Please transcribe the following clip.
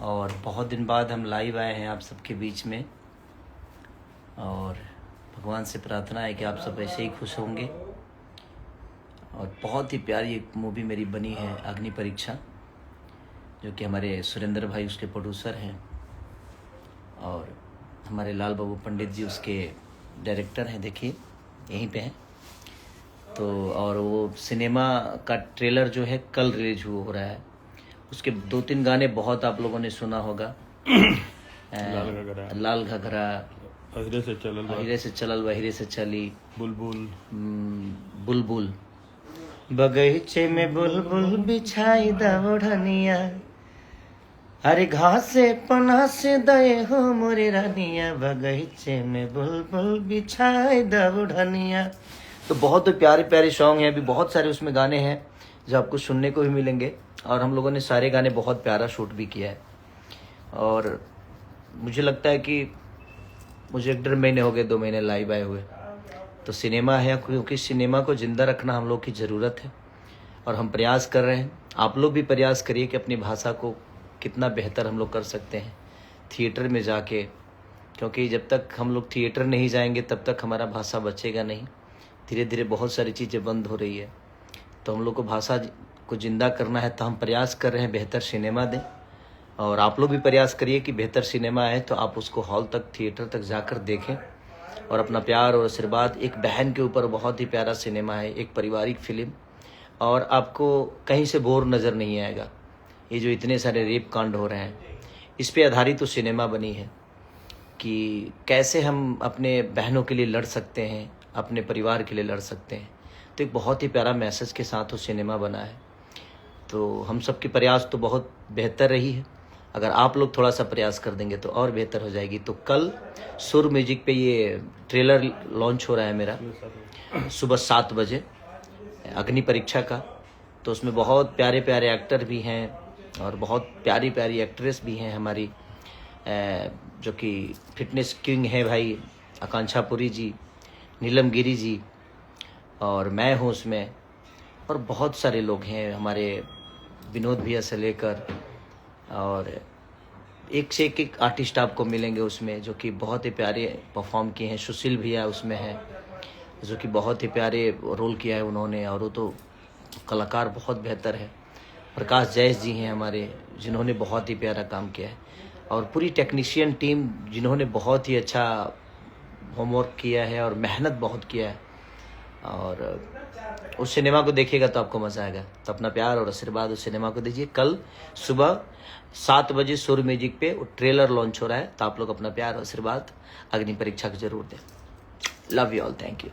और बहुत दिन बाद हम लाइव आए हैं आप सबके बीच में, और भगवान से प्रार्थना है कि आप सब ऐसे ही खुश होंगे। और बहुत ही प्यारी एक मूवी मेरी बनी है अग्नि परीक्षा, जो कि हमारे सुरेंद्र भाई उसके प्रोड्यूसर हैं और हमारे लाल बाबू पंडित जी उसके डायरेक्टर हैं। देखिए यहीं पे हैं तो। और वो सिनेमा का ट्रेलर जो है कल रिलीज हो रहा है। उसके 2-3 गाने बहुत आप लोगों ने सुना होगा। लाल घघरा, अहिरे से चलल वहीरे से चली, बुलबुल बुलबुल, बगीचे में बुलबुल बिछाई दा ओढ़निया, अरे घास से पना से दए हो मोरे रानिया, बगीचे में बुलबुल बिछाई दा ओढ़निया। तो बहुत प्यारे प्यारे सॉन्ग हैं, अभी बहुत सारे उसमें गाने हैं जो आपको सुनने को भी मिलेंगे। और हम लोगों ने सारे गाने बहुत प्यारा शूट भी किया है। और मुझे लगता है कि मुझे 1.5 महीने हो गए, 2 महीने लाइव आए हुए। तो सिनेमा है, क्योंकि सिनेमा को ज़िंदा रखना हम लोग की ज़रूरत है और हम प्रयास कर रहे हैं। आप लोग भी प्रयास करिए कि अपनी भाषा को कितना बेहतर हम लोग कर सकते हैं थिएटर में जाके, क्योंकि जब तक हम लोग थिएटर नहीं जाएंगे तब तक हमारा भाषा बचेगा नहीं। धीरे धीरे बहुत सारी चीज़ें बंद हो रही है, तो हम लोग को भाषा को ज़िंदा करना है। तो हम प्रयास कर रहे हैं बेहतर सिनेमा दें, और आप लोग भी प्रयास करिए कि बेहतर सिनेमा आए तो आप उसको हॉल तक, थिएटर तक जाकर देखें और अपना प्यार और आशीर्वाद। एक बहन के ऊपर बहुत ही प्यारा सिनेमा है, एक पारिवारिक फिल्म, और आपको कहीं से बोर नज़र नहीं आएगा। ये जो इतने सारे रेप कांड हो रहे हैं, इस पे आधारित तो सिनेमा बनी है कि कैसे हम अपने बहनों के लिए लड़ सकते हैं, अपने परिवार के लिए लड़ सकते हैं। तो एक बहुत ही प्यारा मैसेज के साथ वो सिनेमा बना है। तो हम सबके प्रयास तो बहुत बेहतर रही है, अगर आप लोग थोड़ा सा प्रयास कर देंगे तो और बेहतर हो जाएगी। तो कल सुर म्यूजिक पे ये ट्रेलर लॉन्च हो रहा है मेरा सुबह 7 बजे, अग्नि परीक्षा का। तो उसमें बहुत प्यारे प्यारे एक्टर भी हैं और बहुत प्यारी प्यारी एक्ट्रेस भी हैं हमारी, जो कि फिटनेस किंग है भाई आकांक्षा पुरी जी, नीलम गिरी जी, और मैं हूँ उसमें, और बहुत सारे लोग हैं हमारे, विनोद भैया से लेकर, और एक से एक आर्टिस्ट आपको मिलेंगे उसमें जो कि बहुत ही प्यारे परफॉर्म किए हैं। सुशील भैया उसमें है जो कि बहुत ही प्यारे रोल किया है उन्होंने, और वो तो कलाकार बहुत बेहतर है। प्रकाश जैस जी हैं हमारे, जिन्होंने बहुत ही प्यारा काम किया है, और पूरी टेक्नीशियन टीम जिन्होंने बहुत ही अच्छा होमवर्क किया है और मेहनत बहुत किया है। और उस सिनेमा को देखिएगा तो आपको मज़ा आएगा। तो अपना प्यार और आशीर्वाद उस सिनेमा को दीजिए। कल सुबह 7 बजे सुर म्यूजिक पे वो ट्रेलर लॉन्च हो रहा है, तो आप लोग अपना प्यार और आशीर्वाद अग्नि परीक्षा को जरूर दें। Love you all, thank you.